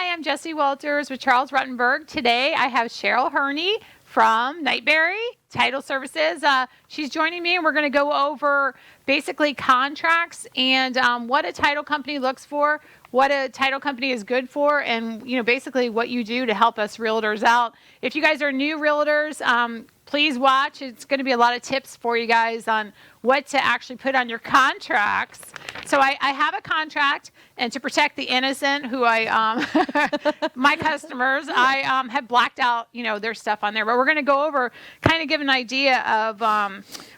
Hi, I'm Jessie Walters with Charles Rutenberg. Today I have Cheryl Herny from Nightberry Title Services. She's joining me, and we're going to go over basically contracts and what a title company looks for, what a title company is good for, and basically what you do to help us realtors out. If you guys are new realtors, please watch. It's going to be a lot of tips for you guys on what to actually put on your contracts. So I have a contract, and to protect the innocent, who my customers, I have blacked out, their stuff on there. But we're going to go over, kind of give an idea of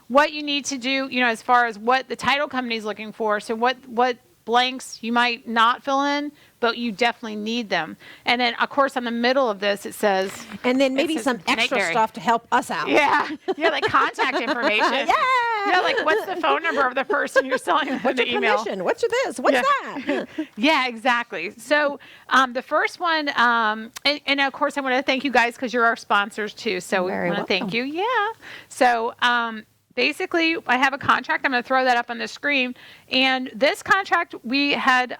what you need to do, as far as what the title company is looking for. So what blanks you might not fill in, but you definitely need them. And then, of course, on the middle of this, it says... And then maybe some extra stuff to help us out. Yeah, like contact information. Yeah, like what's the phone number of the person you're selling them what's the your email? Commission? What's your this? What's that? Yeah, exactly. So the first one, and of course, I want to thank you guys because you're our sponsors too. So we want to thank you. Yeah. So basically, I have a contract. I'm going to throw that up on the screen. And this contract, we had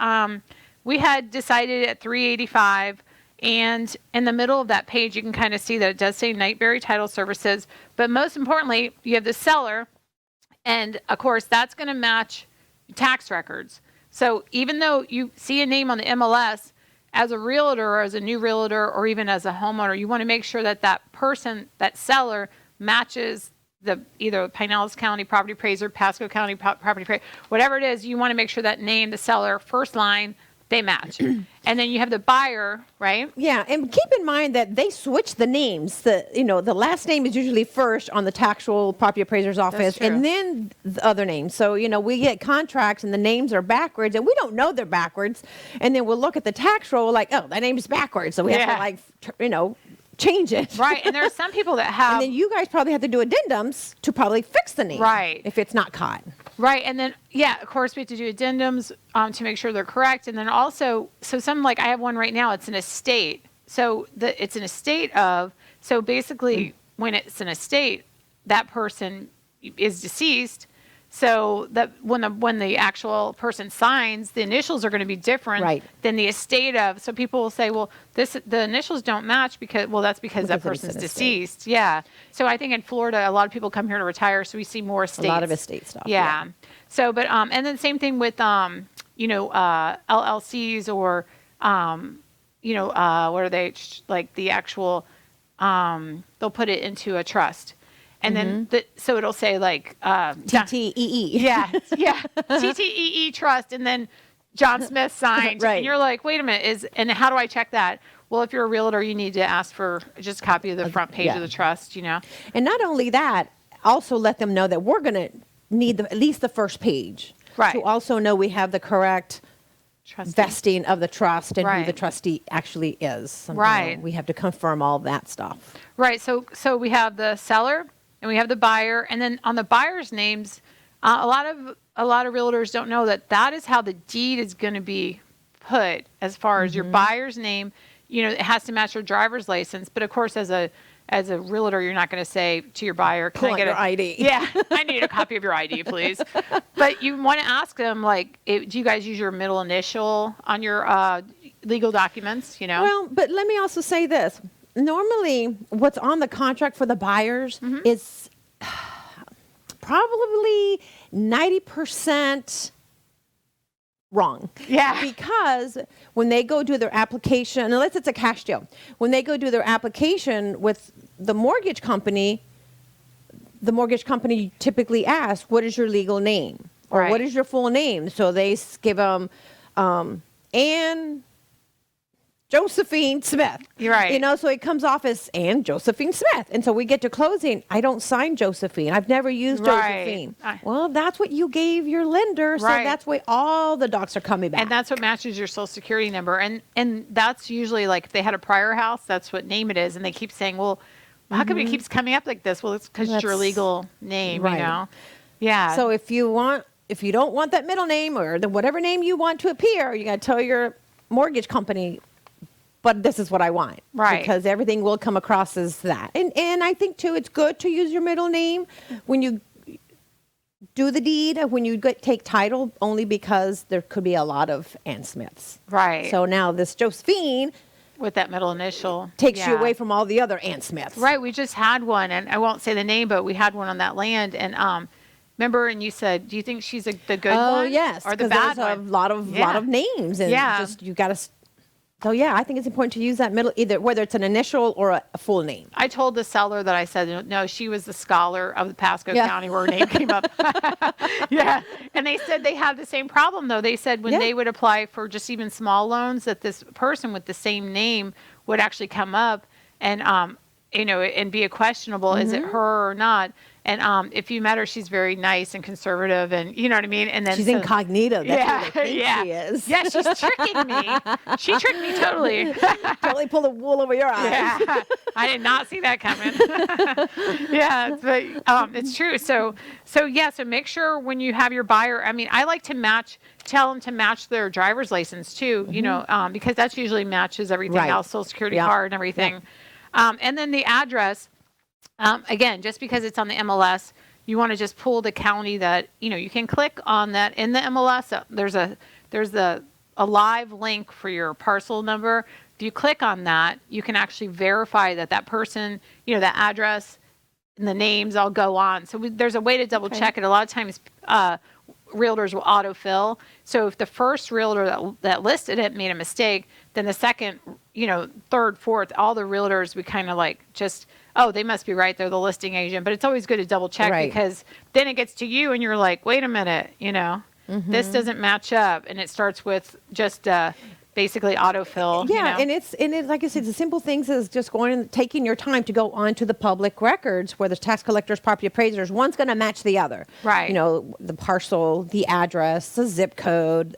decided at $385. And in the middle of that page, you can kind of see that it does say Nightberry Title Services. But most importantly, you have the seller. And of course, that's going to match tax records. So even though you see a name on the MLS, as a realtor or as a new realtor or even as a homeowner, you want to make sure that that person, that seller, matches either Pinellas County Property Appraiser, Pasco County Property Appraiser, whatever it is. You want to make sure that name, the seller, first line, they match. And then you have the buyer, right? Yeah, and keep in mind that they switch the names. The last name is usually first on the taxable property appraiser's office, and then the other names. So, we get contracts and the names are backwards, and we don't know they're backwards. And then we'll look at the tax roll like, oh, that name is backwards. So we have to change it. Right, and there are some people that have... And then you guys probably have to do addendums to probably fix the name. Right. If it's not caught. Right, and then, of course, we have to do addendums to make sure they're correct. And then also, so some, like I have one right now, it's an estate. So it's an estate of, so basically when it's an estate, that person is deceased. So that when the actual person signs, the initials are going to be different than the estate of. So people will say, well, the initials don't match because that person's deceased. Yeah. So I think in Florida, a lot of people come here to retire, so we see more estates. A lot of estate stuff. Yeah. So, but and then same thing with LLCs or what are they, like the actual they'll put it into a trust. And then, so it'll say like TTEE. Yeah, TTEE Trust, and then John Smith signed. And you're like, wait a minute, and how do I check that? Well, if you're a realtor, you need to ask for just a copy of the front page of the trust, And not only that, also let them know that we're going to need at least the first page. Right. To also know we have the correct vesting of the trust and who the trustee actually is. We have to confirm all that stuff. Right. So we have the seller. And we have the buyer, and then on the buyer's names, a lot of realtors don't know that is how the deed is going to be put. As far as your buyer's name, it has to match your driver's license. But of course, as a realtor, you're not going to say to your buyer, "Can I get your ID?" Yeah, I need a copy of your ID, please. But you want to ask them, like, do you guys use your middle initial on your legal documents? Well, but let me also say this. Normally, what's on the contract for the buyers is probably 90% wrong. Yeah. Because when they go do their application, unless it's a cash deal, when they go do their application with the mortgage company typically asks, what is your legal name? Or what is your full name? So they give them Ann Josephine Smith. You're right. So it comes off as Ann Josephine Smith. And so we get to closing. I don't sign Josephine. I've never used Josephine. Well, that's what you gave your lender. So that's why all the docs are coming back. And that's what matches your social security number. And that's usually like if they had a prior house, that's what name it is. And they keep saying, well, how come it keeps coming up like this? Well, it's because it's your legal name, Yeah. So if you don't want that middle name or whatever name you want to appear, you got to tell your mortgage company, but this is what I want. Because everything will come across as that. And I think, too, it's good to use your middle name when you do the deed when you take title, only because there could be a lot of Ann Smiths. Right. So now this Josephine With that middle initial. takes you away from all the other Ann Smiths. Right. We just had one, and I won't say the name, but we had one on that land. And remember, and you said, do you think she's the good one? Oh, yes. Or the bad there's one? a lot of names. And just, you got to... So, yeah, I think it's important to use that middle, either whether it's an initial or a full name. I told the seller that I said, no, she was the scholar of the Pasco County where her name came up. Yeah. And they said they have the same problem, though. They said when they would apply for just even small loans, that this person with the same name would actually come up and, and be a questionable, is it her or not? And if you met her, she's very nice and conservative, and you know what I mean. And then she's incognito. That's what I think she is. Yeah, she's tricking me. She tricked me totally. Totally pulled the wool over your eyes. Yeah, I did not see that coming. Yeah, but it's true. So make sure when you have your buyer. I mean, I like to tell them to match their driver's license too. You know, because that's usually matches everything else, Social Security card and everything. And then the address. Again, just because it's on the MLS, you want to just pull the county that, you can click on that in the MLS. There's a live link for your parcel number. If you click on that, you can actually verify that person, that address and the names all go on. So there's a way to double check it. A lot of times, realtors will autofill. So if the first realtor that listed it made a mistake, then the second, third, fourth, all the realtors we kind of they must be right. They're the listing agent. But it's always good to double check because then it gets to you and you're like, wait a minute, this doesn't match up. And it starts with just basically autofill. Yeah, and it's like I said, the simple things is just going and taking your time to go onto the public records where the tax collectors, property appraisers, one's going to match the other. Right. The parcel, the address, the zip code.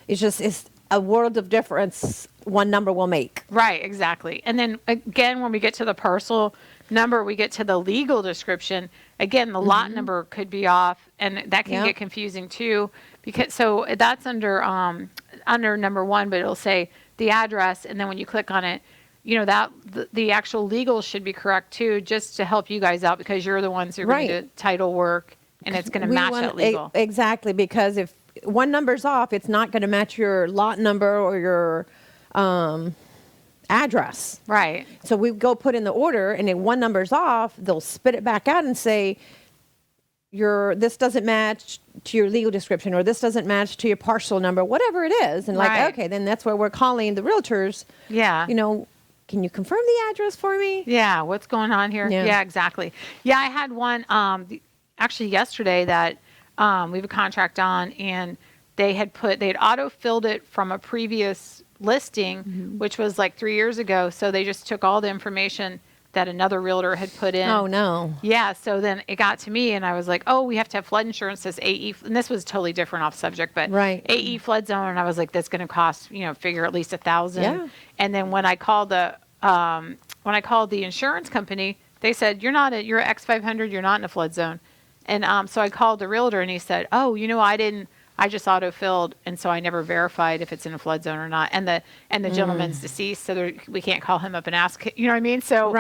It's a world of difference one number will make. Right, exactly. And then again, when we get to the parcel number, we get to the legal description. Again, the lot number could be off, and that can get confusing too. So that's under number one, but it'll say the address, and then when you click on it, that the actual legal should be correct too, just to help you guys out because you're the ones who are going to do title work, and it's going to match that legal. Exactly, because if one number's off, it's not going to match your lot number or your address. Right. So we go put in the order, and if one number's off, they'll spit it back out and say, this doesn't match to your legal description, or this doesn't match to your parcel number, whatever it is. And okay, then that's where we're calling the realtors. Yeah. Can you confirm the address for me? Yeah. What's going on here? Yeah, exactly. Yeah. I had one, actually yesterday that, we have a contract on, and they had auto-filled it from a previous listing, which was like 3 years ago. So they just took all the information that another realtor had put in. Oh, no. Yeah. So then it got to me, and I was like, oh, we have to have flood insurance, this AE. And this was totally different off subject, but AE flood zone. And I was like, that's going to cost, figure at least $1,000. Yeah. And then when I called the insurance company, they said, you're X500, you're not in a flood zone. And so I called the realtor, and he said, oh, I just auto-filled, and so I never verified if it's in a flood zone or not. And the gentleman's deceased, so we can't call him up and ask. You know what I mean? So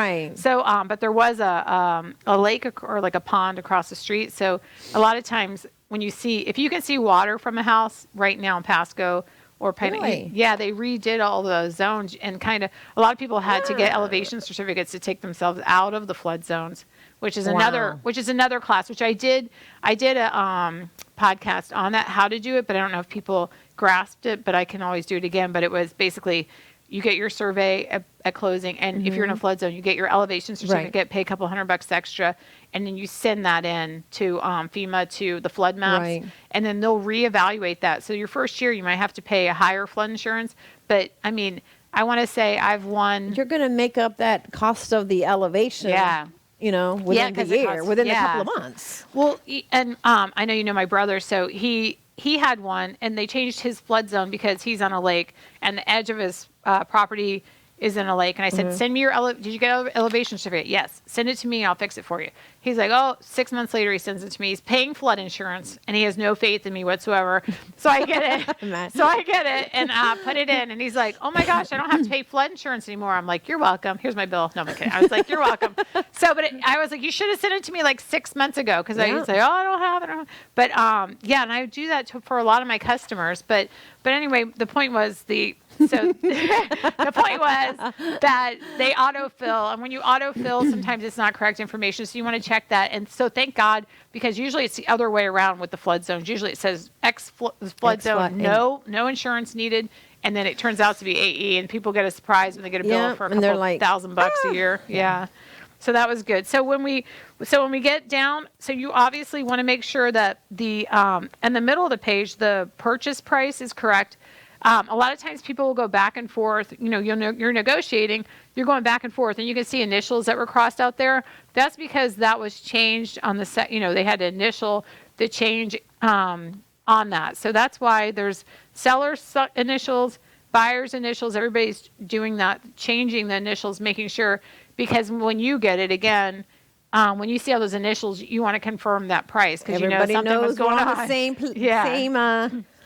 but there was a lake or like a pond across the street. So a lot of times if you can see water from a house right now in Pasco or they redid all the zones, and a lot of people had to get elevation certificates to take themselves out of the flood zones. Which is another class, which I did a podcast on that, how to do it, but I don't know if people grasped it, but I can always do it again. But it was basically, you get your survey at closing, and if you're in a flood zone, you get your elevation certificate, pay a couple $100 extra, and then you send that in to FEMA, to the flood maps, and then they'll reevaluate that. So your first year, you might have to pay a higher flood insurance, but I mean, I want to say I've won. You're going to make up that cost of the elevation. Yeah. Within the year, within a couple of months. Well, and I know my brother, so he had one, and they changed his flood zone because he's on a lake, and the edge of his property is in a lake. And I said, send me did you get elevation certificate? Yes. Send it to me, I'll fix it for you. He's like, oh, 6 months later, he sends it to me. He's paying flood insurance, and he has no faith in me whatsoever. So I get it. And put it in. And he's like, oh, my gosh, I don't have to pay flood insurance anymore. I'm like, you're welcome. Here's my bill. No, I'm kidding. I was like, you're welcome. So, I was like, you should have sent it to me like 6 months ago, because I would say, oh, I don't have it. But, yeah, and I do that for a lot of my customers. But anyway, the point was the point was that they autofill, and when you autofill, sometimes it's not correct information, so you want to check that. And so thank God, because usually it's the other way around with the flood zones. Usually it says X flood zone, no insurance needed, and then it turns out to be AE, and people get a surprise when they get a bill for a couple $1,000 a year. Yeah. So that was good. So when we get down, so you obviously want to make sure that the in the middle of the page, the purchase price is correct. A lot of times people will go back and forth. You're negotiating, you're going back and forth, and you can see initials that were crossed out there. That's because that was changed on the set. They had to initial the change on that. So that's why there's seller's initials, buyer's initials. Everybody's doing that, changing the initials, making sure, because when you get it again, when you see all those initials, you want to confirm that price, because something was going on. The same.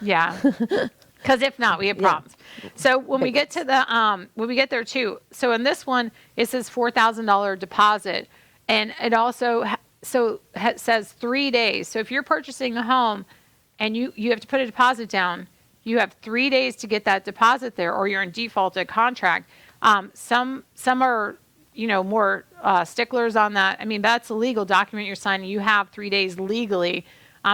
Yeah. Because if not, we have problems. So when we get to when we get there too, so in this one, it says $4,000 deposit, and it also says 3 days. So if you're purchasing a home and you have to put a deposit down, you have 3 days to get that deposit there, or you're in defaulted contract. Some are, more sticklers on that. I mean, that's a legal document you're signing. You have 3 days legally.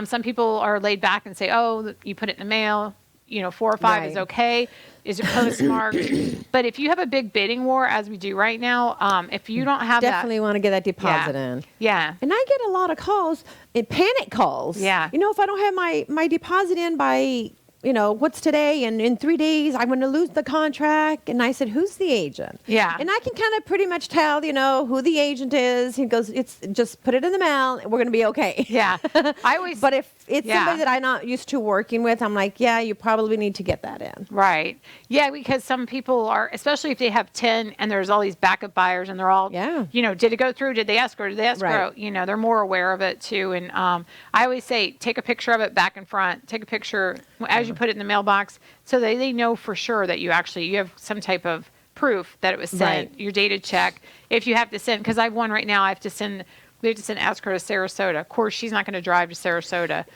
Some people are laid back and say, oh, you put it in the mail. 4 or 5 is okay. Is it postmarked? But if you have a big bidding war, as we do right now, if you don't have definitely want to get that deposit in. Yeah. And I get a lot of calls, panic calls. Yeah. If I don't have my deposit in by, what's today, and in 3 days I'm going to lose the contract. And I said, who's the agent? Yeah. And I can kind of pretty much tell, who the agent is. He goes, it's just put it in the mail. We're going to be okay. Yeah. But if it's somebody that I'm not used to working with, I'm like, yeah, you probably need to get that in. Right. Yeah, because some people are, especially if they have 10 and there's all these backup buyers, and they're all, did it go through? Did they escrow? Did they escrow? Right. They're more aware of it too. And I always say, take a picture of it back and front. Take a picture as you put it in the mailbox, so that they know for sure that you have some type of proof that it was sent, your dated check. If you have to send, because I have one right now, we have to send escrow to Sarasota. Of course, she's not going to drive to Sarasota.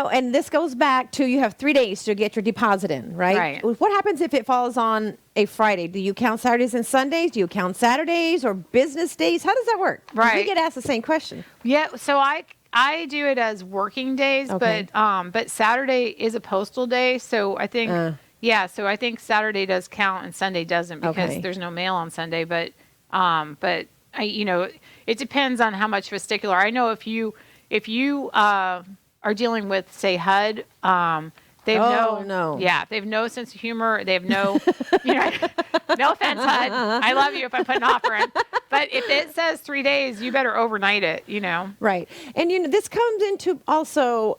And this goes back to, you have 3 days to get your deposit in, right? What happens if it falls on a Friday? Do you count Saturdays and Sundays? Do you count Saturdays or business days? How does that work? Right. We get asked the same question. Yeah. So I do it as working days, but Saturday is a postal day. So I think, so I think Saturday does count and Sunday doesn't, because there's no mail on Sunday. But it depends on how much of a stickler. I know if you are dealing with, say, HUD, they have they have no sense of humor. They have no, no offense, HUD. I love you if I put an offer in. But if it says 3 days, you better overnight it, Right. And, this comes into also,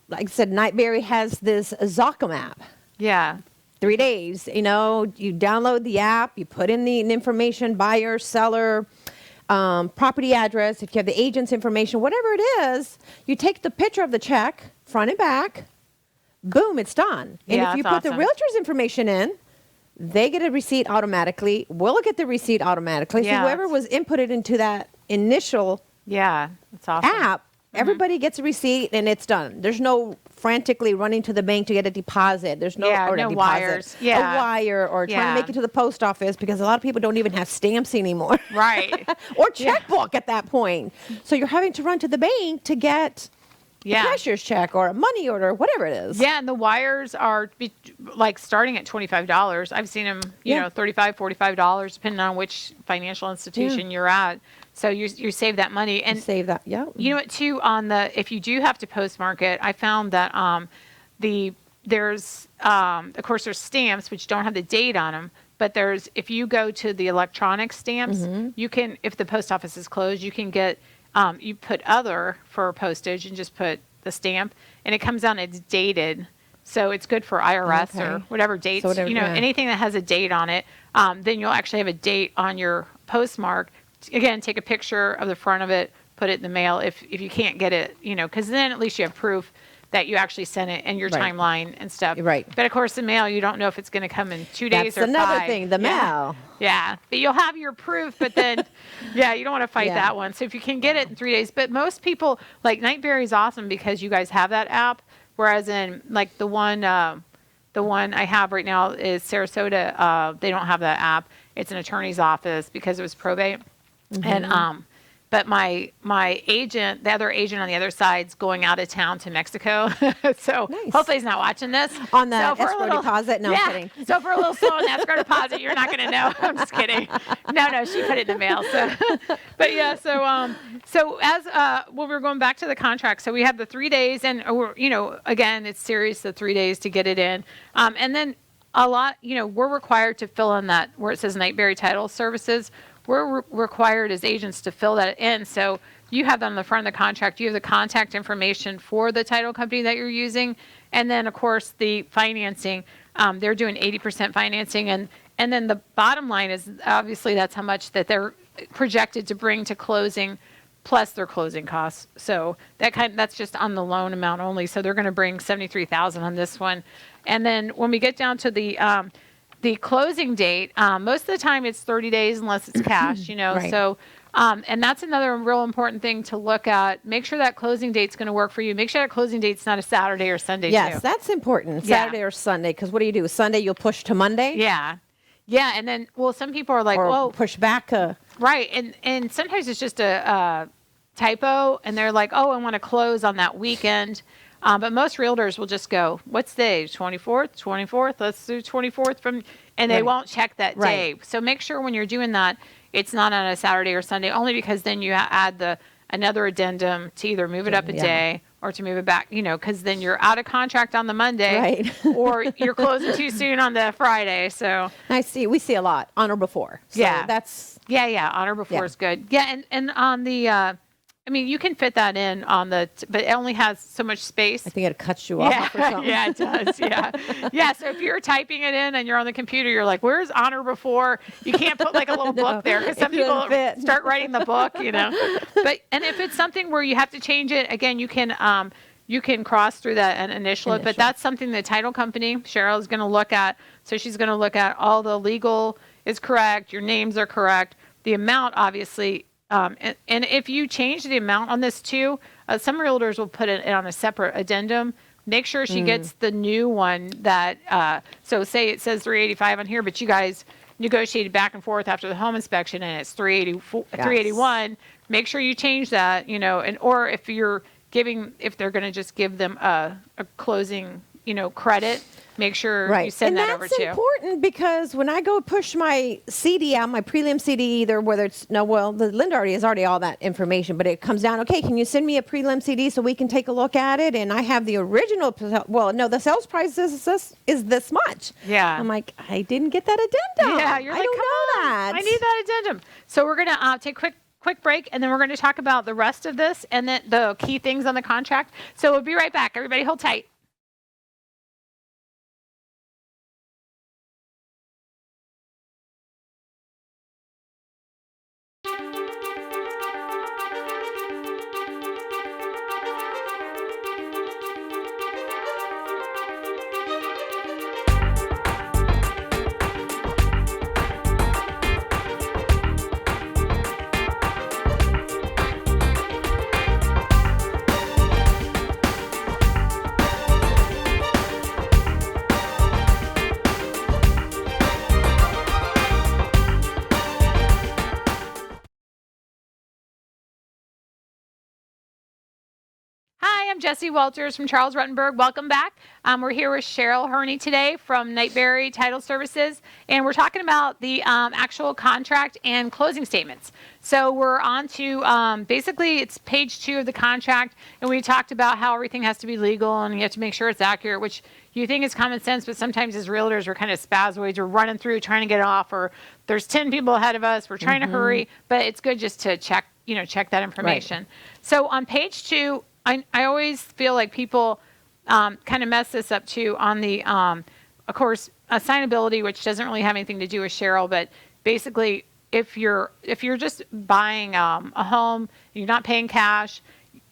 like I said, Nightberry has this Zocom app. Yeah. 3 days, you download the app, you put in the information, buyer, seller, property address, if you have the agent's information, whatever it is, you take the picture of the check, front and back, boom, it's done. And if you put the realtor's information in, they get a receipt automatically. We'll get the receipt automatically. So whoever was inputted into that initial that's awesome. app, everybody gets a receipt and it's done. There's no frantically running to the bank to get a deposit. There's no, no wires. A wire, or trying to make it to the post office, because a lot of people don't even have stamps anymore. Right. Or checkbook at that point. So you're having to run to the bank to get a cashier's check or a money order, whatever it is. Yeah, and the wires are starting at $25. I've seen them, $35, $45, depending on which financial institution you're at. So you save that money, and save that. Yeah. You know what? Too, if you do have to postmark it, I found that there's of course there's stamps which don't have the date on them. But if you go to the electronic stamps, you can, if the post office is closed, you can get. You put other for postage and just put the stamp, and it comes out, it's dated. So it's good for IRS or whatever dates, anything that has a date on it. Then you'll actually have a date on your postmark again, take a picture of the front of it, put it in the mail if you can't get it, because then at least you have proof that you actually sent it and your timeline and stuff. Right. But of course, the mail, you don't know if it's going to come in 2 days or 5. That's another thing, the mail. Yeah. But you'll have your proof, but then, you don't want to fight that one. So if you can get it in 3 days, but most people, like Nightberry is awesome because you guys have that app. Whereas in like the one I have right now is Sarasota. They don't have that app. It's an attorney's office because it was probate. And, but my agent, the other agent on the other side's going out of town to Mexico. So hopefully he's not watching this. On the escrow deposit? No, I'm kidding. So for a little slow on the escrow deposit, you're not going to know. I'm just kidding. No, she put it in the mail. So, but yeah, so as when we're going back to the contract, so we have the 3 days and, again, it's serious, the 3 days to get it in. And then a lot, we're required to fill in that where it says Nightberry Title Services. We're required as agents to fill that in. So you have that on the front of the contract. You have the contact information for the title company that you're using. And then, of course, the financing. They're doing 80% financing. And then the bottom line is obviously that's how much that they're projected to bring to closing plus their closing costs. So that's just on the loan amount only. So they're going to bring $73,000 on this one. And then when we get down to the closing date, most of the time it's 30 days unless it's cash, Right. So, and that's another real important thing to look at. Make sure that closing date's going to work for you. Make sure that closing date's not a Saturday or Sunday Yes, too. that's important. Saturday or Sunday, because what do? Sunday you'll push to Monday? Yeah. And then, some people are like, or push back. Right. And sometimes it's just a typo and they're like, I want to close on that weekend. But most realtors will just go, what's the day? 24th? Let's do 24th and they won't check that day. So make sure when you're doing that, it's not on a Saturday or Sunday, only because then you add another addendum to either move it up a day or to move it back, because then you're out of contract on the Monday or you're closing too soon on the Friday. So we see a lot on or before. So that's. On or before is good. Yeah. And on the, you can fit that in on but it only has so much space. I think it cuts you off or something. Yeah, it does. Yeah. So if you're typing it in and you're on the computer, you're like, where's on or before? You can't put like a little book there because some people start writing the book, But if it's something where you have to change it, again, you can cross through that and initial it. But that's something the title company, Cheryl, is going to look at. So she's going to look at all the legal is correct, your names are correct, the amount, obviously. And if you change the amount on this too, some realtors will put it on a separate addendum. Make sure she gets the new one that, so say it says 385 on here, but you guys negotiated back and forth after the home inspection and it's 381. Make sure you change that, or if they're going to just give them a closing, credit, make sure you send that over too. And that's important because when I go push my CD out, my prelim CD, either whether it's, the lender already has all that information, but it comes down, okay, can you send me a prelim CD so we can take a look at it? And I have the original, the sales price is this much. Yeah. I'm like, I didn't get that addendum. Yeah, you're I like, don't know that. I need that addendum. So we're going to take a quick break, and then we're going to talk about the rest of this and then the key things on the contract. So we'll be right back. Everybody hold tight. Hi, I'm Jessie Walters from Charles Rutenberg. Welcome back. We're here with Cheryl Herny today from Nightberry Title Services, and we're talking about the actual contract and closing statements. So we're on to basically it's page 2 of the contract, and we talked about how everything has to be legal and you have to make sure it's accurate, which you think is common sense, but sometimes as realtors we're kind of spazzoids. We're running through trying to get off, or there's 10 people ahead of us. We're trying to hurry, but it's good just to check that information. Right. So on page 2, I always feel like people kind of mess this up too on the, of course, assignability, which doesn't really have anything to do with Cheryl, but basically if you're just buying a home, you're not paying cash,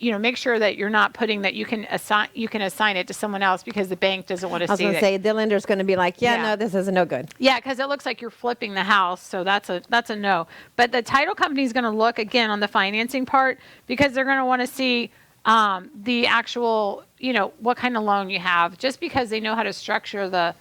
make sure that you're not putting that you can assign it to someone else because the bank doesn't want to see it. I was going to say, the lender's going to be like, no, this is no good. Yeah, because it looks like you're flipping the house, so that's a no. But the title company is going to look again on the financing part because they're going to want to see the actual, what kind of loan you have, just because they know how to structure the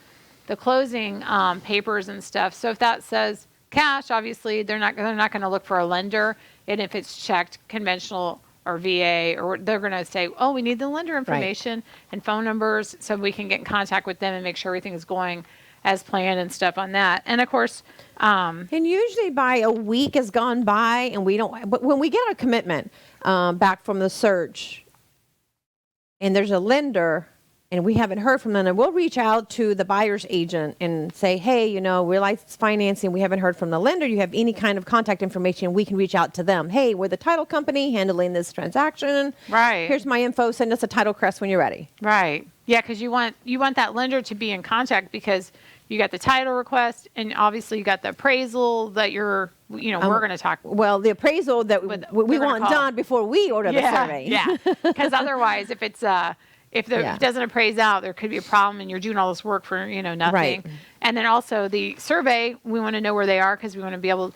closing papers and stuff. So if that says cash, obviously they're not going to look for a lender, and if it's checked conventional or VA, or they're going to say, we need the lender information and phone numbers so we can get in contact with them and make sure everything is going as planned and stuff on that. And of course, and usually by a week has gone by and but when we get a commitment back from the search and there's a lender and we haven't heard from them, and we'll reach out to the buyer's agent and say, hey, we like this financing. We haven't heard from the lender. You have any kind of contact information? We can reach out to them. Hey, we're the title company handling this transaction. Right. Here's my info. Send us a title crest when you're ready. Right. Yeah, because you want that lender to be in contact because you got the title request and obviously you got the appraisal that we're going to talk. Well, the appraisal that we want done before we order the survey. Yeah. Because otherwise, if it's if it doesn't appraise out, there could be a problem, and you're doing all this work for nothing. Right. And then also the survey, we want to know where they are because we want to be able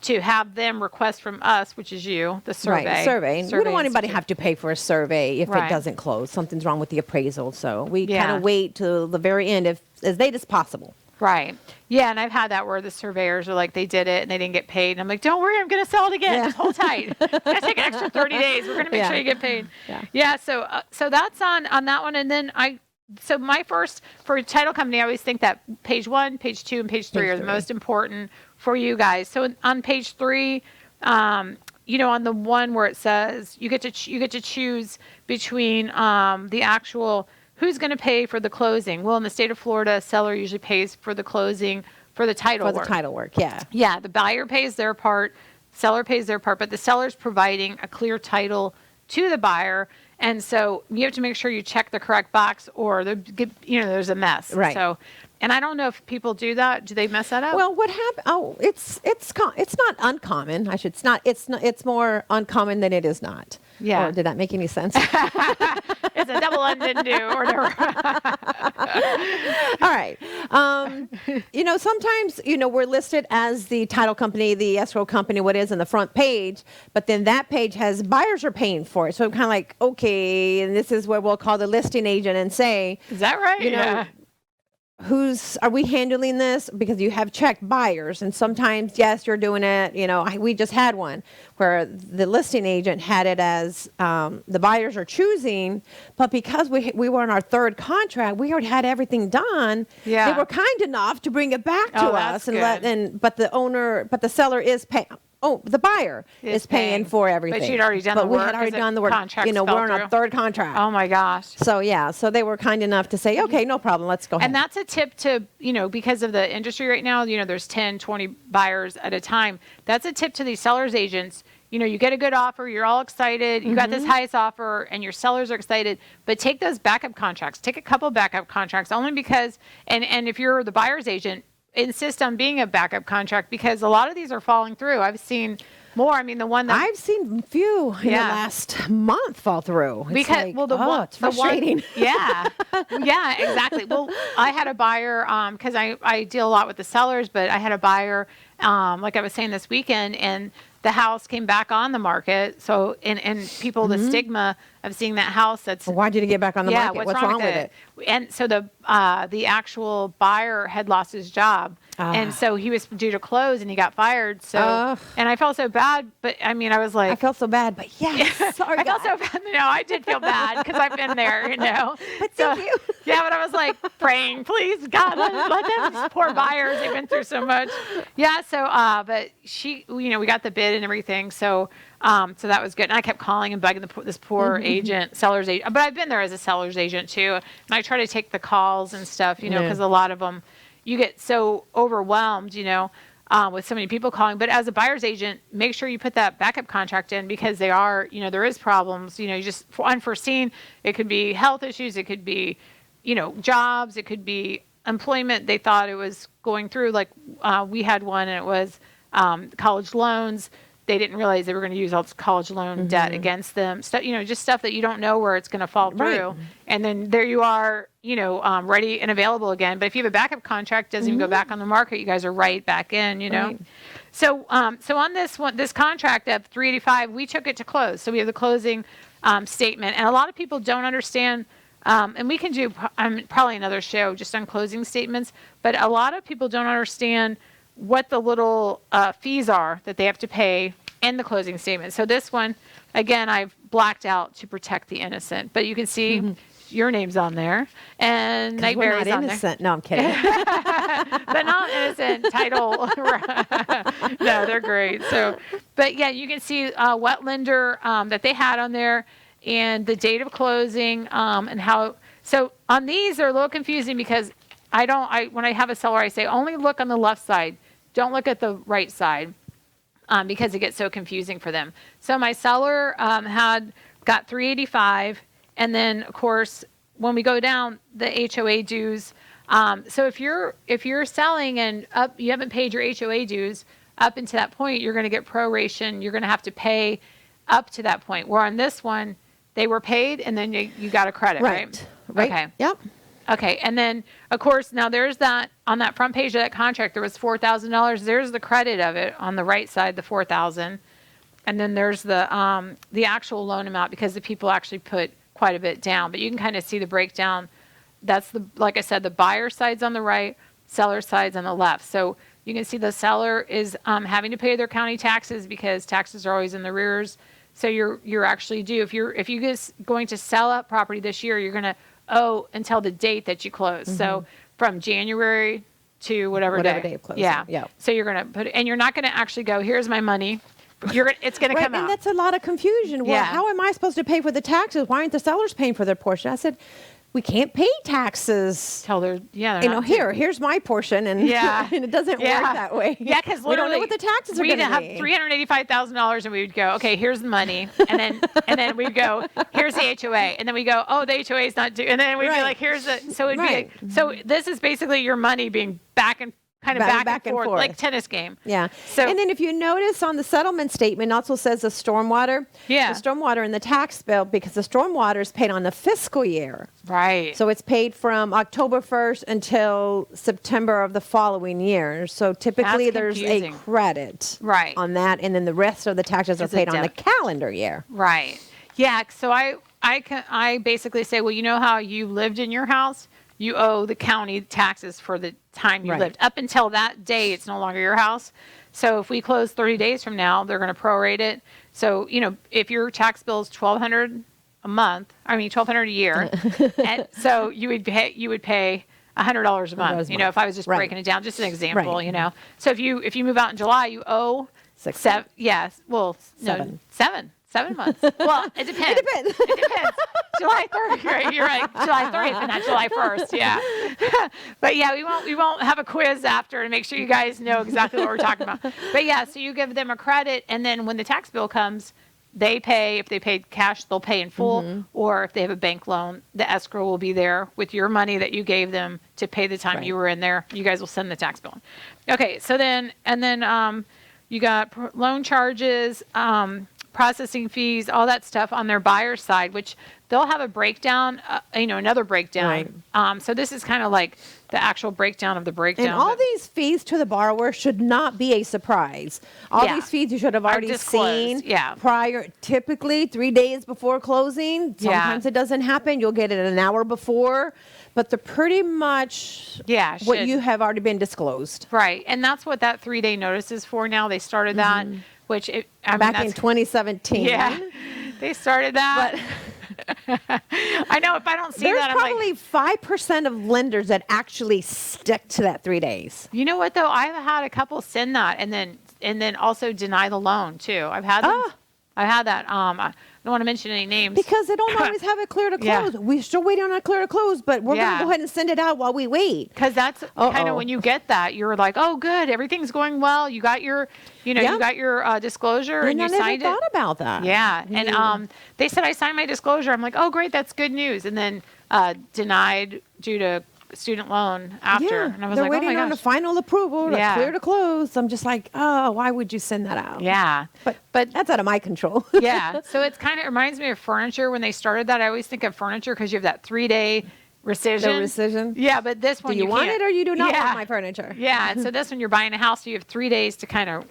to have them request from us, which is you, the survey. Right, survey. We don't want anybody to have to pay for a survey if it doesn't close. Something's wrong with the appraisal. So we kind of wait till the very end, as late as possible. Right. Yeah, and I've had that where the surveyors are like, they did it and they didn't get paid. And I'm like, don't worry, I'm going to sell it again. Just hold tight. It's going to take an extra 30 days. We're going to make sure you get paid. Yeah, so that's on that one. And then so my first, for a title company, I always think that page 1, page 2, and page 3 are the most important for you guys. So on page 3, on the one where it says you get to choose between the actual who's going to pay for the closing. Well, in the state of Florida, seller usually pays for the closing for the title work. For the title work, yeah. Yeah, the buyer pays their part, seller pays their part, but the seller's providing a clear title to the buyer. And so you have to make sure you check the correct box or there's a mess. Right. So, and I don't know if people do that. Do they mess that up? Well, what happened? Oh, it's not uncommon. It's more uncommon than it is not. Yeah. Or did that make any sense? It's a double undo or whatever. All right. Sometimes, we're listed as the title company, the escrow company, what is in the front page, but then that page has buyers are paying for it. So I'm kind of like, okay, and this is where we'll call the listing agent and say, is that right? Are we handling this? Because you have checked buyers, and sometimes, yes, you're doing it. We just had one where the listing agent had it as the buyers are choosing, but because we were on our third contract, we already had everything done. Yeah. They were kind enough to bring it back to us but the seller is paying. Oh, the buyer is paying for everything. But you'd already done the work. We had already done the work. We're on our third contract. Oh my gosh. So they were kind enough to say, okay, no problem, let's go ahead. And that's a tip to, because of the industry right now, there's 10, 20 buyers at a time. That's a tip to these sellers agents. You get a good offer, you're all excited, you got this highest offer, and your sellers are excited, but take those backup contracts. Take a couple backup contracts only because, and if you're the buyer's agent, insist on being a backup contract because a lot of these are falling through. I've seen more. I mean, the one that I've seen a few in the last month fall through. It's it's frustrating. Yeah, exactly. Well, I had a buyer because I deal a lot with the sellers, but I had a buyer like I was saying this weekend, and the house came back on the market. So, and people, the stigma of seeing that house that's... Why did it get back on the market? What's wrong with it? And so the actual buyer had lost his job. And so he was due to close and he got fired. So, and I felt so bad, but I mean, I was like... I felt so bad, but sorry, I felt so bad. No, I did feel bad because I've been there, But thank you. Yeah, but I was like praying, please, God, let them poor buyers. They've been through so much. Yeah, so, but she, we got the bid and everything. So that was good. And I kept calling and bugging this poor seller's agent. But I've been there as a seller's agent too. And I try to take the calls and stuff, because a lot of them, you get so overwhelmed, with so many people calling. But as a buyer's agent, make sure you put that backup contract in because they are, there is problems, just unforeseen. It could be health issues. It could be, jobs. It could be employment. They thought it was going through. Like we had one and it was college loans. They didn't realize they were going to use all this college loan debt against them. So, just stuff that you don't know where it's going to fall through. Right. And then there you are, ready and available again. But if you have a backup contract, doesn't even go back on the market, you guys are right back in, Right. So, so on this contract of 385, we took it to close. So we have the closing statement. And a lot of people don't understand, and we can do probably another show just on closing statements, but a lot of people don't understand what the little fees are that they have to pay in the closing statement. So this one, again, I've blacked out to protect the innocent, but you can see your name's on there and Nightmare's on innocent. No, I'm kidding. but not innocent title. No, they're great. So, but yeah, you can see what lender that they had on there and the date of closing and how. So on these, they're a little confusing because when I have a seller, I say only look on the left side. Don't look at the right side because it gets so confusing for them. So my seller had got 385, and then of course when we go down the HOA dues. So if you're selling and you haven't paid your HOA dues up until that point, you're going to get proration. You're going to have to pay up to that point. Where on this one, they were paid and then you got a credit, right? Right. Okay. Yep. Okay, and then of course now there's that on that front page of that contract there was $4,000. There's the credit of it on the right side, the $4,000, and then there's the actual loan amount because the people actually put quite a bit down. But you can kind of see the breakdown. That's like I said, the buyer side's on the right, seller side's on the left. So you can see the seller is having to pay their county taxes because taxes are always in the rears. So you're actually due if you're just going to sell a property this year, you're going to owe until the date that you close. So from January to whatever day of closing. Yeah. So you're going to put, and you're not going to actually go, here's my money. It's going to come out. And that's a lot of confusion. Well, how am I supposed to pay for the taxes? Why aren't the sellers paying for their portion? I said, we can't pay taxes. Tell they're here's my portion, and and it doesn't work that way. Yeah, because we don't know what the taxes are going to be. We'd have $385,000, and we would go, okay, here's the money, and then we'd go, here's the HOA, and then we go, oh, the HOA is not due, and then we'd be like, here's the. So it'd be so this is basically your money being back and forth, like tennis game. Yeah. So and then if you notice on the settlement statement, it also says the stormwater. Yeah. The stormwater and the tax bill, because the stormwater is paid on the fiscal year. Right. So it's paid from October 1st until September of the following year. So typically there's a credit on that, and then the rest of the taxes are paid on the calendar year. Right. Yeah. So I basically say, well, you know how you lived in your house? You owe the county taxes for the time you lived. Up until that day, it's no longer your house. So if we close 30 days from now, they're going to prorate it. So, if your tax bill is $1,200 a month, $1,200 a year, and so you would pay $100 a month. If I was just breaking it down, just an example. So if you move out in July, you owe 7. Yes. Well, 7. No, 7 months. Well, it depends. It depends. July 30th. You're right. July 30th and not July 1st. Yeah. But yeah, we won't have a quiz after to make sure you guys know exactly what we're talking about. But yeah, so you give them a credit, and then when the tax bill comes, they pay. If they paid cash, they'll pay in full. Or if they have a bank loan, the escrow will be there with your money that you gave them to pay the time you were in there. You guys will send the tax bill. Okay. So then you got loan charges, processing fees, all that stuff on their buyer side, which they'll have a breakdown, another breakdown. Right. So this is kind of like the actual breakdown of the breakdown. And all these fees to the borrower should not be a surprise. All these fees you should have already seen prior, typically 3 days before closing. Sometimes it doesn't happen. You'll get it an hour before, but they're pretty much what you have already been disclosed. Right. And that's what that 3-day notice is for now. They started that, which back in 2017. Yeah, they started that. I know if I don't see that, I'm probably 5% of lenders that actually stick to that 3 days. You know what though? I've had a couple send that and then also deny the loan too. I've had them. I've had that. I don't want to mention any names because they don't always have it clear to close. We're still waiting on it clear to close, but we're going to go ahead and send it out while we wait. Because that's kind of when you get that, you're like, oh, good, everything's going well. You got your, you got your disclosure and you signed it. I never thought about that. Yeah, and they said I signed my disclosure. I'm like, oh, great, that's good news. And then denied due to student loan after. And I was they're like, waiting oh my on the gosh. final approval to Yeah. clear to close. I'm just like, oh, why would you send that out? Yeah. But that's out of my control. Yeah. So it's kind of reminds me of furniture. When they started that, I always think of furniture because you have that 3-day rescission. The rescission? Yeah, but this Do one you want can't. it or you do not Yeah. want my furniture? Yeah. And so this one, you're buying a house, so you have 3 days to kind of,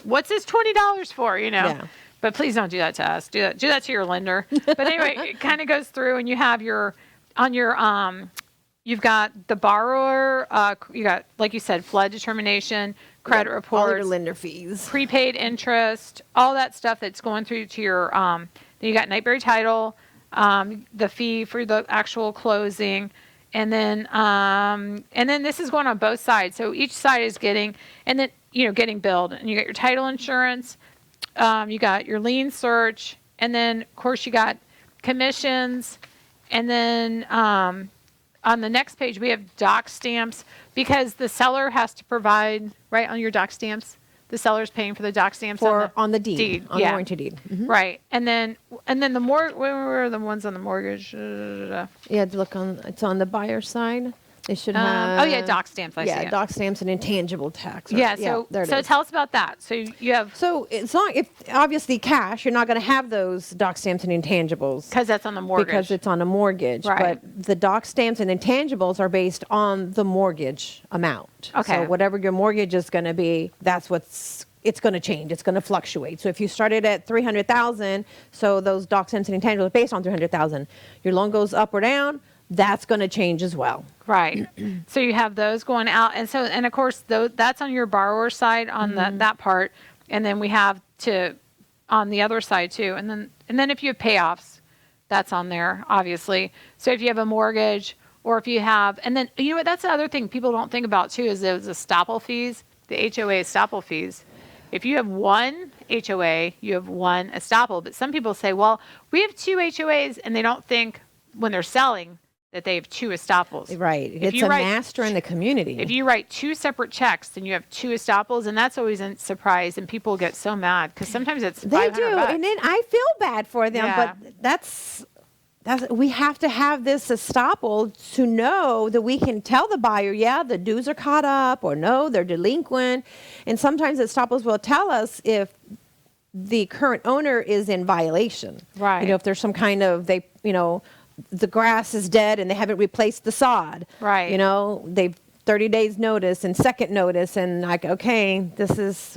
what's this $20 for, Yeah. But please don't do that to us. Do that to your lender. But anyway, it kind of goes through, and you have you've got the borrower, you got, like you said, flood determination, credit All reports, your lender fees. prepaid interest, all that stuff that's going through to your, then you got Nightberry title, the fee for the actual closing, and then this is going on both sides. So each side is getting, and then, getting billed, and you got your title insurance, you got your lien search, and then of course you got commissions, and then, on the next page, we have doc stamps because the seller has to provide, right, on your doc stamps. The seller's paying for the doc stamps On the deed. On the yeah. warranty deed. Mhm. Right. And then the more, where were the ones on the mortgage? Yeah, look it's on the buyer side. They should have. Oh yeah, doc stamps. I see it. doc stamps and intangible tax. Yeah. So there it is. tell us about that. So you have, So it's not, if obviously cash, you're not going to have those doc stamps and intangibles because that's on the mortgage. because it's on a mortgage. Right. But the doc stamps and intangibles are based on the mortgage amount. Okay. So whatever your mortgage is going to be, that's it's going to change. It's going to fluctuate. So if you started at $300,000, so those doc stamps and intangibles are based on $300,000. Your loan goes up or down, that's going to change as well. Right. So you have those going out. And of course, that's on your borrower side on that part. And then we have on the other side too. And then if you have payoffs, that's on there, obviously. So if you have a mortgage or if you have, and then, you know what, that's the other thing people don't think about too, is those estoppel fees, the HOA estoppel fees. If you have one HOA, you have one estoppel. But some people say, well, we have 2 HOAs, and they don't think when they're selling that they have 2 estoppels. Right. It's a master in the community. If you write 2 separate checks, then you have 2 estoppels, and that's always a surprise, and people get so mad because sometimes it's $500. They do, and then I feel bad for them, Yeah. but that's we have to have this estoppel to know that we can tell the buyer, yeah, the dues are caught up, or no, they're delinquent, and sometimes estoppels will tell us if the current owner is in violation. Right. If there's some kind of the grass is dead and they haven't replaced the sod. Right. They've 30 days notice and second notice, and like, okay, we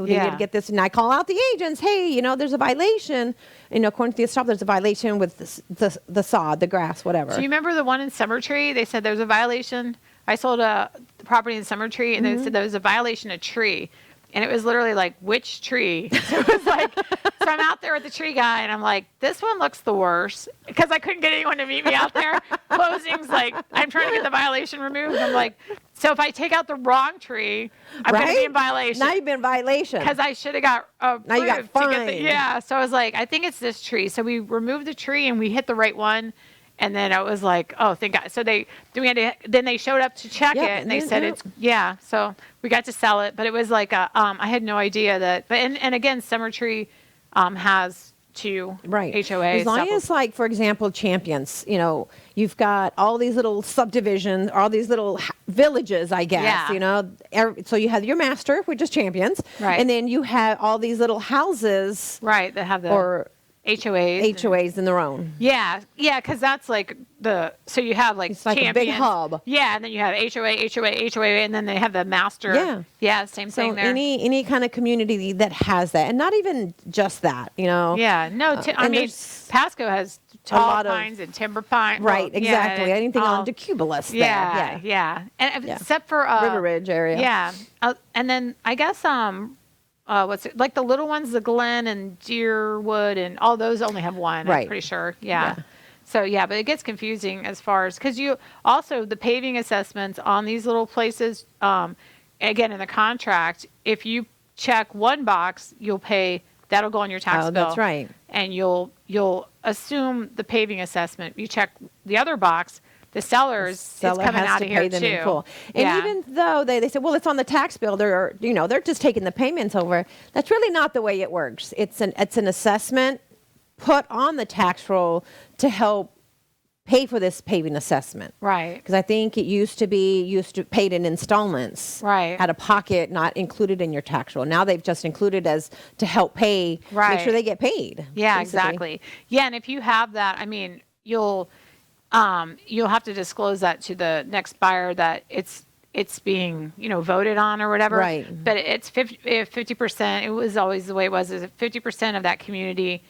need to get this. And I call out the agents, hey, there's a violation. According to the estoppel, there's a violation with the sod, the grass, whatever. Do you remember the one in Summertree? They said there's a violation. I sold a property in Summertree, and they said there was a violation of tree. And it was literally like, which tree? So it was like, so I'm out there with the tree guy, and I'm like, this one looks the worst, because I couldn't get anyone to meet me out there. Closing's like, I'm trying to get the violation removed. I'm like, so if I take out the wrong tree, I'm going to be in violation. Now you've been in violation. Because I should have got approved. Now you got fined. Yeah. So I was like, I think it's this tree. So we removed the tree, and we hit the right one. And then I was like, oh, thank God. So then they showed up to check it, and they said so we got to sell it. But it was like I had no idea that. But and again, Summertree has 2 HOAs. As long as, like, for example, Champions, you've got all these little subdivisions, all these little villages, I guess, Yeah. So you have your master, which is Champions. Right. And then you have all these little houses. Right, that have the or HOAs in their own. Yeah, because that's like so you have like it's like a big hub. Yeah, and then you have HOA, and then they have the master. Yeah, same thing there. Any kind of community that has that, and not even just that, Yeah, no, I mean, Pasco has tall pines and timber pine. Right, exactly. Yeah, anything on Decubulus there. Yeah. And except for River Ridge area. Yeah, and then I guess what's it, like the little ones, the Glen and Deerwood and all those only have one. Right. I'm pretty sure. Yeah. So but it gets confusing as far as, because you also, the paving assessments on these little places, again in the contract, if you check one box, you'll pay, that'll go on your tax bill. That's right. And you'll assume the paving assessment. You check the other box, the seller's it's coming has out to of here pay them too. in full. And even though they said, well, it's on the tax bill, they're just taking the payments over. That's really not the way it works. It's an assessment put on the tax roll to help pay for this paving assessment. Right. Because I think it used to paid in installments. Right. Out of pocket, not included in your tax roll. Now they've just included as to help pay, Right. make sure they get paid. Yeah, basically. exactly. Yeah, and if you have that, I mean, you'll have to disclose that to the next buyer that it's being, voted on or whatever. Right. But it's 50%. It was always the way it was, is if 50% of that community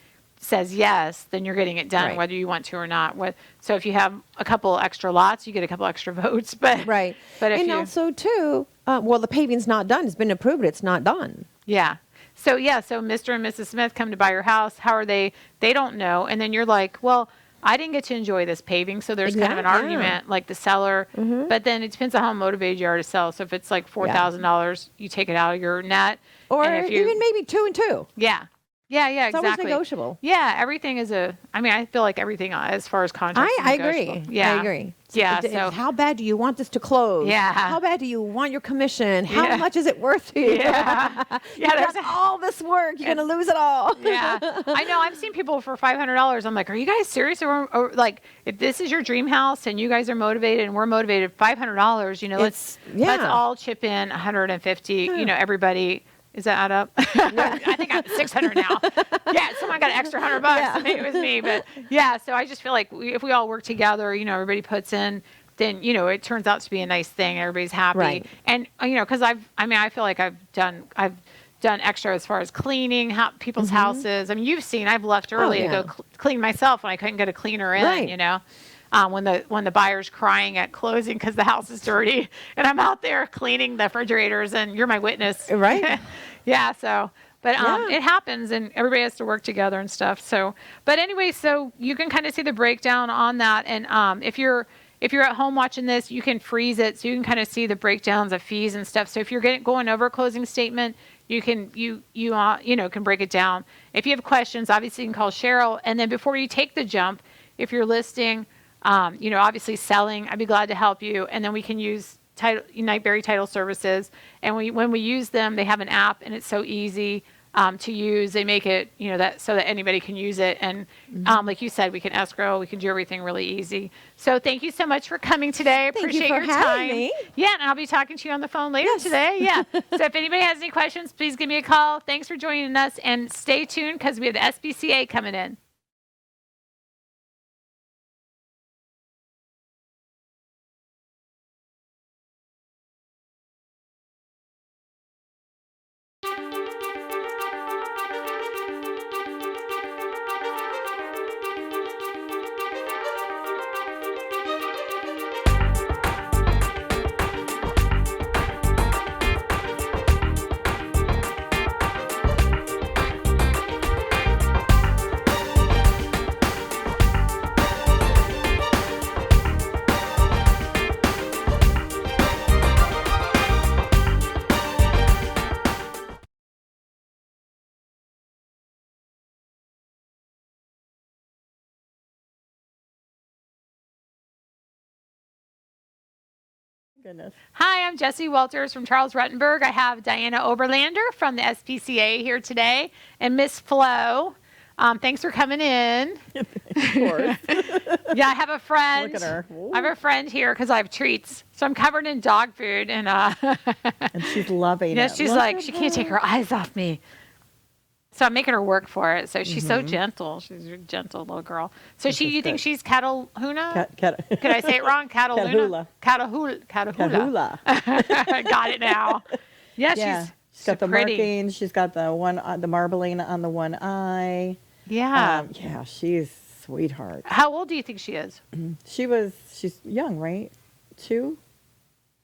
says yes, then you're getting it done, Right. whether you want to or not. So if you have a couple extra lots, you get a couple extra votes. But Right. But if and you, also too, the paving's not done. It's been approved. It's not done. yeah. So Mr. and Mrs. Smith come to buy your house. How are they? They don't know. And then you're like, well, I didn't get to enjoy this paving. So there's kind of an argument, like the seller. Mm-hmm. But then it depends on how motivated you are to sell. So if it's like $4,000, you take it out of your net. Or and if you, even maybe 2 and 2. Yeah. Yeah, It's always exactly. negotiable. Yeah, everything is I feel like everything as far as contracts is I negotiable. agree. Yeah. I agree. Yeah, It's so how bad do you want this to close? Yeah. How bad do you want your commission? How Yeah. much is it worth to you? Yeah. You there's got all this work. You're going to lose it all. Yeah, I know. I've seen people for $500. I'm like, are you guys serious? Or like, if this is your dream house and you guys are motivated and we're motivated, $500. Let's all chip in 150. Everybody. Is that add up? I think I'm 600 now. Yeah, someone got an extra $100. Yeah. Maybe it was me, but yeah. So I just feel like if we all work together, everybody puts in, then it turns out to be a nice thing. Everybody's happy, Right. and because I feel like I've done extra as far as cleaning people's houses. I mean, you've seen I've left early to go clean myself when I couldn't get a cleaner in. Right. When the buyer's crying at closing because the house is dirty, and I'm out there cleaning the refrigerators, and you're my witness. Right. Yeah. So, but it happens, and everybody has to work together and stuff. So, but anyway, so you can kind of see the breakdown on that, and if you're at home watching this, you can freeze it so you can kind of see the breakdowns of fees and stuff. So if you're going over a closing statement, you can can break it down. If you have questions, obviously you can call Cheryl, and then before you take the jump, if you're listing, obviously selling, I'd be glad to help you, and then we can use Nightberry Title Services, and when we use them, they have an app, and it's so easy to use. They make it so that anybody can use it, and like you said, we can escrow, we can do everything really easy. So thank you so much for coming today. Appreciate you for your having time. me. Yeah, and I'll be talking to you on the phone later today. Yeah. So if anybody has any questions, please give me a call. Thanks for joining us, and stay tuned because we have the SPCA coming in. Goodness. Hi, I'm Jessie Walters from Charles Rutenberg. I have Diana Oberlander from the SPCA here today, and Miss Flo. Thanks for coming in. Of course. Yeah, I have a friend. Look at her. I have a friend here because I have treats. So I'm covered in dog food, and And she's loving it. she's Look like, at she can't take her eyes off me. So I'm making her work for it. So she's so gentle. She's a gentle little girl. So you think she's Cataluna? Could I say it wrong? Cataluna? Catahula. Got it now. Yeah, she's got the pretty. markings. She's got the marbling on the one eye. Yeah. Yeah, she's a sweetheart. How old do you think she is? She's young, right? 2?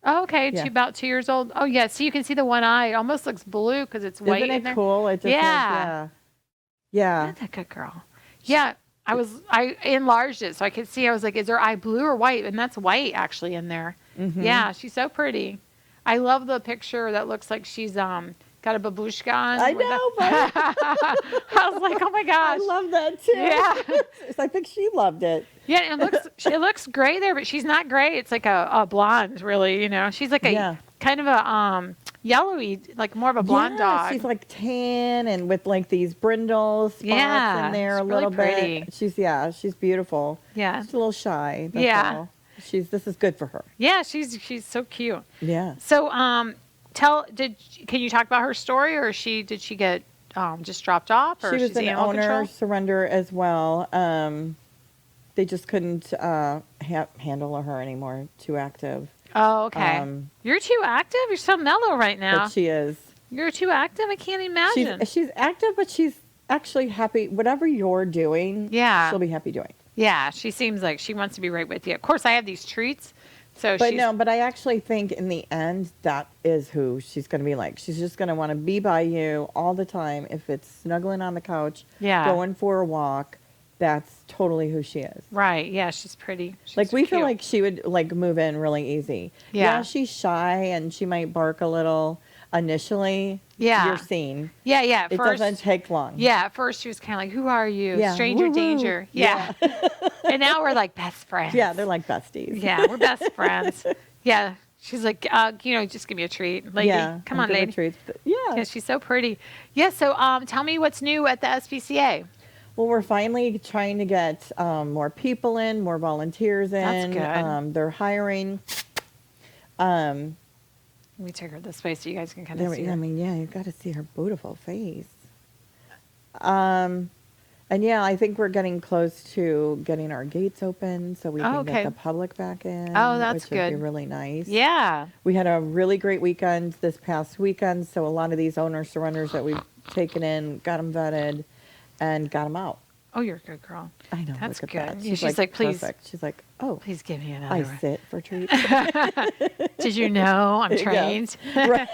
Oh, okay. Yeah. She's about 2 years old. Oh, yeah. So you can see the one eye. It almost looks blue because it's white. Isn't in it there. cool? It just Yeah. Yeah. That's a good girl. Yeah. I enlarged it so I could see. I was like, is her eye blue or white? And that's white actually in there. Mm-hmm. Yeah. She's so pretty. I love the picture that looks like she's got a babushka on. I know, but I was like, oh my gosh. I love that too. Yeah. I think she loved it. Yeah, and it looks gray there, but she's not gray. It's like a blonde, really. She's like a kind of a yellowy, like more of a blonde dog. She's like tan and with like these brindle spots in there a she's little really pretty. bit. She's beautiful. Yeah. She's a little shy. That's all. This is good for her. Yeah, she's so cute. Yeah. So, can you talk about her story, or did she get just dropped off, or She was she's an animal owner control? surrender as well. They just couldn't handle her anymore. Too active. Oh, okay. You're too active. You're so mellow right now. But she is. You're too active. I can't imagine. She's active, but she's actually happy. Whatever you're doing, she'll be happy doing. Yeah, she seems like she wants to be right with you. Of course, I have these treats. So But I actually think in the end, that is who she's going to be like. She's just going to want to be by you all the time. If it's snuggling on the couch, going for a walk, that's totally who she is. Right. Yeah, she's pretty. She's like we cute. feel like she would like move in really easy. Yeah. She's shy and she might bark a little initially. Yeah. You're seen. Yeah, yeah. It doesn't take long. Yeah, at first she was kind of like, "Who are you? Yeah. Stranger Woo-hoo. danger." Yeah. And now we're like best friends. Yeah, they're like besties. Yeah, we're best friends. Yeah. She's like, just give me a treat, lady. Come on, lady. Treats, yeah, she's so pretty. Yeah. So, tell me what's new at the SPCA. Well, we're finally trying to get more people in, more volunteers in. That's good. They're hiring. Let me take her this way so you guys can kind of see her. I mean, you've got to see her beautiful face. And I think we're getting close to getting our gates open so we can get the public back in. Oh, that's which good. Would be really nice. Yeah. We had a really great weekend this past weekend, so a lot of these owner surrenders that we've taken in, got them vetted, and got them out. Oh, you're a good girl. I know. That's look good. at that. Yeah, she's like, please. Perfect. She's like, oh, please give me another I one. sit for treats. Did you know I'm trained? Right.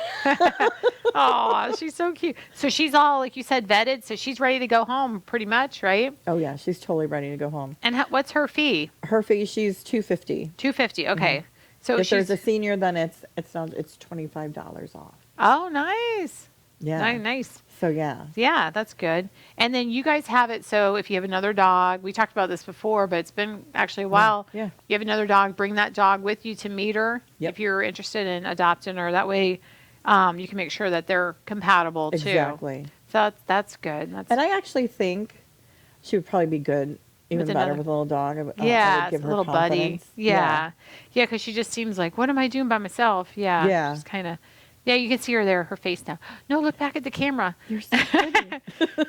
Oh, she's so cute. So she's all, like you said, vetted. So she's ready to go home pretty much, right? Oh, yeah. She's totally ready to go home. And what's her fee? Her fee, she's $250. $250. Okay. Mm-hmm. So if there's a senior, then it's $25 off. Oh, nice. Yeah. Nice. So, yeah. Yeah, that's good. And then you guys have it. So if you have another dog, we talked about this before, but it's been actually a while. Yeah. You have another dog, bring that dog with you to meet her if you're interested in adopting her. That way you can make sure that they're compatible too. Exactly. So that's good. And I actually think she would probably be good, even better with a little dog. I would give her a little buddy. confidence. Yeah. Yeah, because she just seems like, what am I doing by myself? Yeah. Yeah. Just kind of. Yeah, you can see her there, her face now. No, look back at the camera. You're so pretty.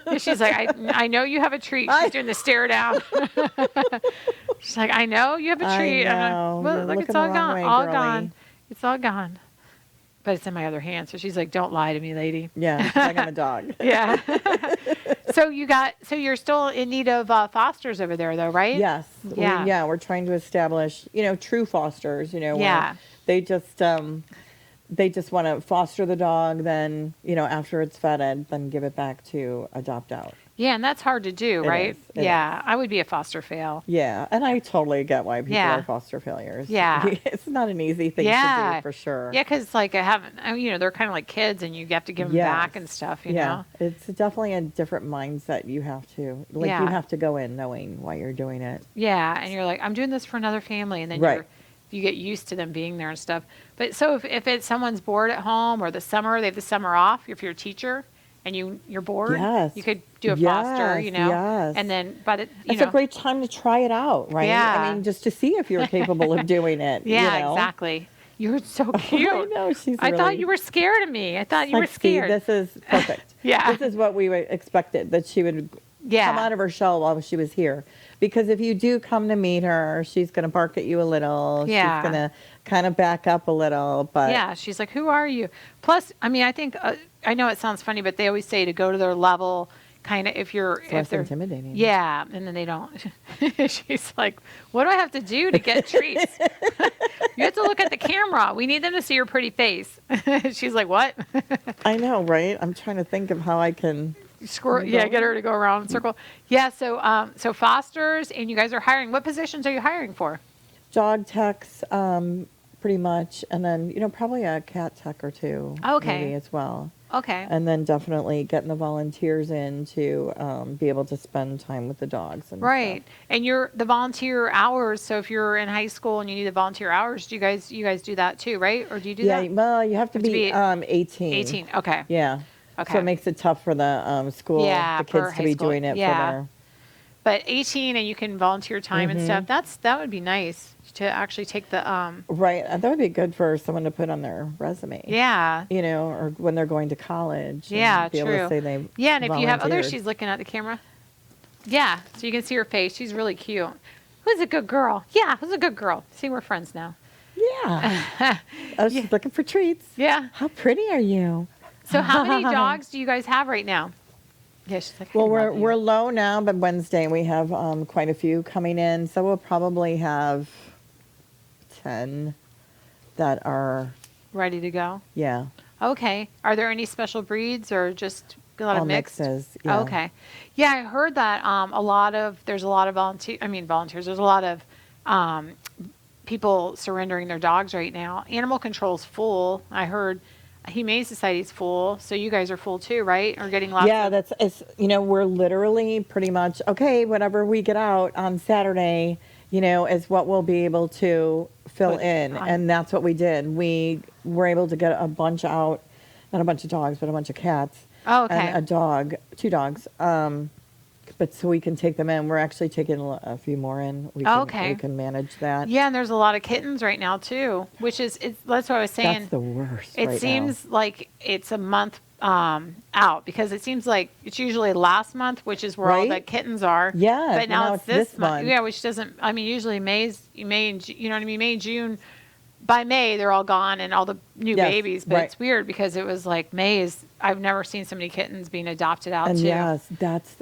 Yeah, she's like, I know you have a treat. She's doing the stare down. She's like, I know you have a treat. I I'm know. like, well, You're look, it's looking all the gone. wrong way, All girlie. gone. It's all gone. But it's in my other hand. So she's like, don't lie to me, lady. Yeah, it's like I'm a dog. Yeah. So you're still in need of fosters over there, though, right? Yes. Yeah. We're trying to establish, true fosters, where Yeah. they just want to foster the dog, then, after it's vetted, then give it back to adopt out. Yeah, and that's hard to do, It right? is. It Yeah, I would be a foster fail. Yeah, and I totally get why people Yeah. are foster failures. Yeah. It's not an easy thing to do, for sure. Yeah, because like they're kind of like kids, and you have to give them back and stuff. You know. It's definitely a different mindset. You have to you have to go in knowing why you're doing it. Yeah, and you're like, I'm doing this for another family, and then you get used to them being there and stuff. But so if it's someone's bored at home or they have the summer off, if you're a teacher and you're bored, you could do a foster, Yes. and then It's a great time to try it out, right? Yeah. I mean, just to see if you're capable of doing it. Yeah, exactly. You're so cute. I know, she's I thought really- you were scared of me. I thought you were See, scared. this is perfect. Yeah. This is what we expected, that she would come out of her shell while she was here. Because if you do come to meet her, she's going to bark at you a little. Yeah. She's going to kind of back up a little. But yeah, she's like, who are you? Plus, I mean, I think, I know it sounds funny, but they always say to go to their level, kind of if less they're intimidating. Yeah, and then they don't. She's like, what do I have to do to get treats? You have to look at the camera. We need them to see your pretty face. She's like, what? I know, right? I'm trying to think of how I can... Get her to go around in a circle. Yeah, so fosters, and you guys are hiring. What positions are you hiring for? Dog techs, pretty much. And then, probably a cat tech or two. Okay. Maybe as well. Okay. And then definitely getting the volunteers in to be able to spend time with the dogs. And Right. stuff. And the volunteer hours. So if you're in high school and you need the volunteer hours, you guys do that too, right? Or do you do Yeah, that? well, you have to be 18. 18. Okay. Yeah. Okay. So it makes it tough for the school, Yeah, the for kids to high be school. doing it Yeah. for their. But 18 and you can volunteer time and stuff. That would be nice to actually take the Right. That would be good for someone to put on their resume. Yeah. You know, or when they're going to college. Yeah, and be true. able to say they Yeah, and if you have volunteered. she's looking at the camera. Yeah, so you can see her face. She's really cute. Who's a good girl? Yeah, who's a good girl? See, we're friends now. Yeah. Oh, she's looking for treats. Yeah. How pretty are you? So how many dogs do you guys have right now? Yeah, she's like, Well, we're low now, but Wednesday we have quite a few coming in, so we'll probably have 10 that are ready to go. Yeah. Okay. Are there any special breeds or just a lot of All mixed? mixes. Yeah. Okay. Yeah, I heard that there's a lot of volunteers. There's a lot of people surrendering their dogs right now. Animal control's full. I heard Humane Society's full, so you guys are full too, right? Or getting lots Yeah, of... we're literally pretty much, okay, whatever we get out on Saturday, is what we'll be able to fill in. And that's what we did. We were able to get a bunch out, not a bunch of dogs, but a bunch of cats. Oh, okay. And a dog, 2 dogs. But so we can take them in. We're actually taking a few more in. We can manage that. Yeah, and there's a lot of kittens right now too, which is that's what I was saying. That's the worst. It seems like it's a month out because it seems like it's usually last month, which is where all the kittens are. Yeah, but now it's this month. month. Yeah, which doesn't. I mean, usually May and you know what I mean. May, June. By May, they're all gone and all the new babies. But it's weird because it was like I've never seen so many kittens being adopted out and too. Yes,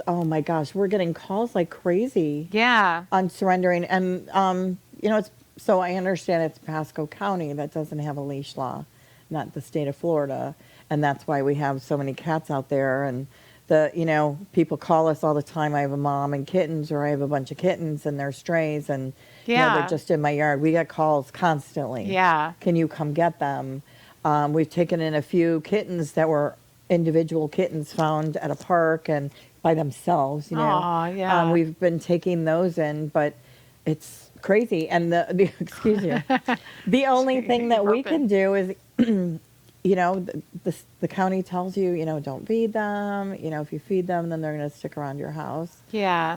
oh my gosh, we're getting calls like crazy. Yeah. On surrendering. And, so I understand it's Pasco County that doesn't have a leash law, not the state of Florida. And that's why we have so many cats out there. And people call us all the time. I have a mom and kittens, or I have a bunch of kittens and they're strays. And, they're just in my yard. We get calls constantly. Yeah. Can you come get them? We've taken in a few kittens that were individual kittens found at a park and by themselves, Aw, yeah. We've been taking those in, but it's crazy. And excuse me, the only thing that we can do is, the county tells you, don't feed them. If you feed them, then they're going to stick around your house. Yeah.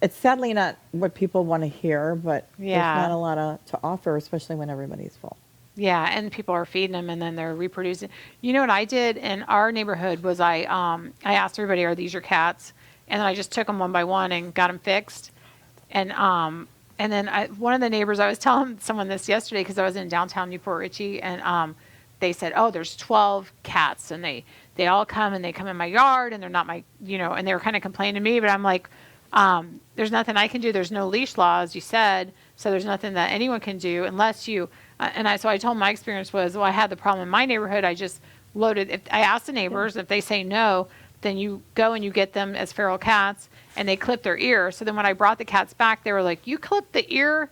It's sadly not what people want to hear, but there's Yeah. not a lot to offer, especially when everybody's full. Yeah, and people are feeding them, and then they're reproducing. You know what I did in our neighborhood was I asked everybody, "Are these your cats?" And then I just took them one by one and got them fixed. And then one of the neighbors, I was telling someone this yesterday because I was in downtown Newport Richey, and they said, "Oh, there's 12 cats, and they all come and they come in my yard, and they're not my, and they were kind of complaining to me, but I'm like." There's nothing I can do. There's no leash law, as you said. So there's nothing that anyone can do unless you, so I told my experience was, I had the problem in my neighborhood. I just loaded, I asked the neighbors, if they say no, then you go and you get them as feral cats and they clip their ear. So then when I brought the cats back, they were like, you clipped the ear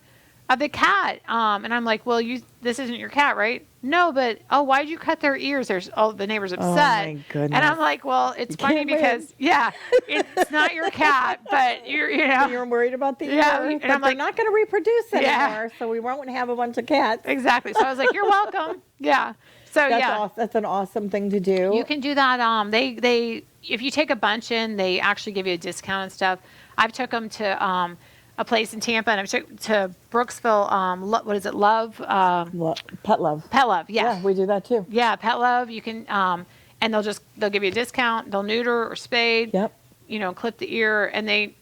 of the cat. And I'm like, well, this isn't your cat, right? No, but, why'd you cut their ears? The neighbor's upset. Oh, my goodness. And I'm like, well, it's funny because, it's not your cat, but You're worried about the ear, and but I'm they're like, not going to reproduce anymore, so we won't have a bunch of cats. Exactly. So I was like, you're welcome. Yeah. So, That's an awesome thing to do. You can do that. They if you take a bunch in, they actually give you a discount and stuff. I've took them to a place in Tampa, and I took to Brooksville. What is it? Love? Pet Love. Pet Love. Yeah. Yeah, we do that too. Yeah, Pet Love. You can, and they'll give you a discount. They'll neuter or spade. Yep. Clip the ear, and they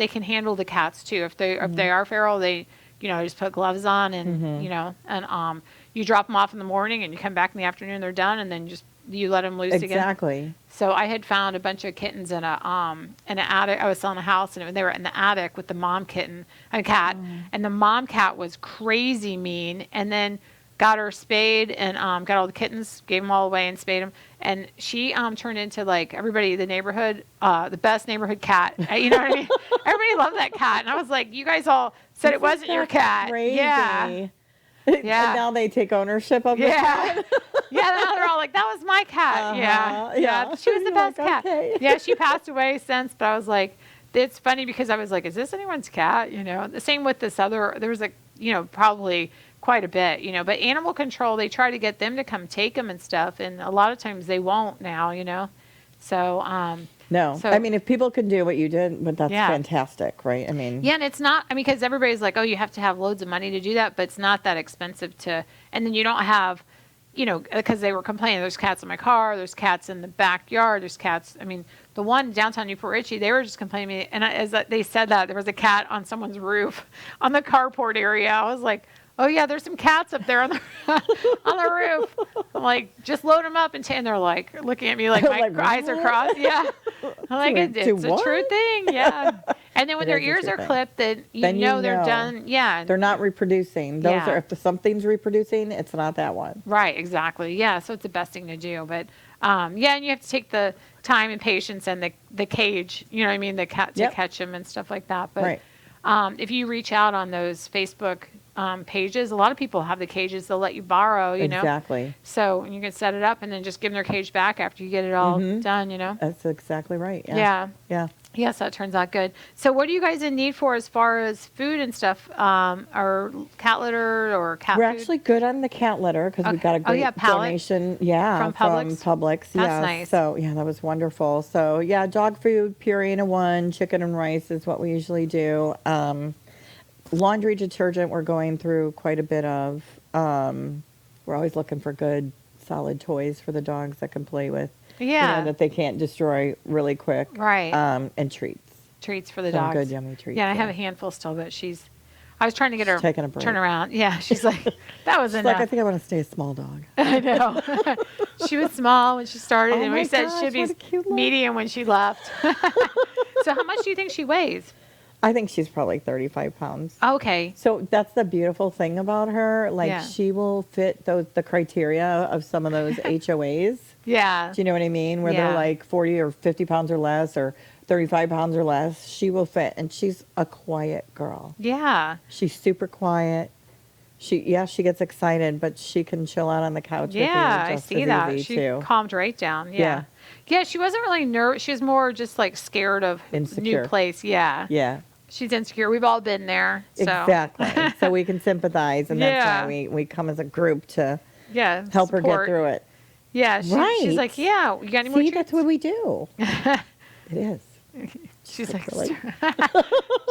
can handle the cats too. If they are feral, they just put gloves on and and you drop them off in the morning, and you come back in the afternoon. They're done, and then you let them loose again. Exactly. So I had found a bunch of kittens in an attic. I was selling a house, and they were in the attic with the mom cat, and the mom cat was crazy mean. And then got her spayed and got all the kittens, gave them all away and spayed them. And she turned into like everybody in the neighborhood, the best neighborhood cat. You know what I mean? Everybody loved that cat, and I was like, you guys all said it wasn't your cat. Crazy. Yeah. Yeah. And now they take ownership of it. Yeah. Yeah, now they're all like, that was my cat. Yeah. She was the best cat. Okay. Yeah, she passed away since, but I was like, it's funny because I was like, is this anyone's cat? The same with this other, there was probably quite a bit, but animal control, they try to get them to come take them and stuff. And a lot of times they won't now. So, no, I mean, if people can do what you did, but that's fantastic, right? I mean, yeah, and it's not, because everybody's like, oh, you have to have loads of money to do that, but it's not that expensive and then you don't have, because they were complaining, there's cats in my car, there's cats in the backyard, there's cats, the one downtown Newport Richie, they were just complaining, and as they said that, there was a cat on someone's roof on the carport area. I was like, oh yeah, there's some cats up there on the on the roof. I'm like, just load them up, and they're like looking at me like my eyes are crossed. Yeah, I'm like, it's a true thing. Yeah, and then when their ears are clipped, then you know they're done. Yeah, they're not reproducing. Those are, if something's reproducing, it's not that one. Right, exactly. Yeah, so it's the best thing to do. But and you have to take the time and patience and the cage. The cat to catch them and stuff like that. But if you reach out on those Facebook pages, a lot of people have the cages they'll let you borrow, Exactly. So you can set it up and then just give them their cage back after you get it all done, That's exactly right. Yeah. Yes, that turns out good. So what are you guys in need for as far as food and stuff, or cat litter or cat We're food? actually good on the cat litter because we got a great donation. From Publix. That's nice. So that was wonderful. So dog food, Purina 1, chicken and rice is what we usually do. Laundry detergent we're going through quite a bit of. We're always looking for good, solid toys for the dogs that can play with. Yeah. That they can't destroy really quick. Right. And treats. Treats for the Some dogs. good, yummy treats. Yeah, I have a handful still, but I was trying to get her taking a break. Turn around. Yeah, she's like, that was enough. I think I want to stay a small dog. I know. She was small when she started, and we said she'd be what a medium when she left. So how much do you think she weighs? I think she's probably 35 pounds. Okay. So that's the beautiful thing about her. Like she will fit the criteria of some of those HOAs. Yeah. Do you know what I mean? Where they're like 40 or 50 pounds or less or 35 pounds or less. She will fit. And she's a quiet girl. Yeah. She's super quiet. She gets excited, but she can chill out on the couch with you. Yeah, I see that. She calmed right down. Yeah. Yeah, she wasn't really nervous. She was more just like scared of insecure. New place. Yeah. Yeah. She's insecure. We've all been there. So. Exactly. So we can sympathize, and that's why we come as a group to help her get through it. Yeah. She's like, yeah, you got any more treats? That's what we do. It is. She's like,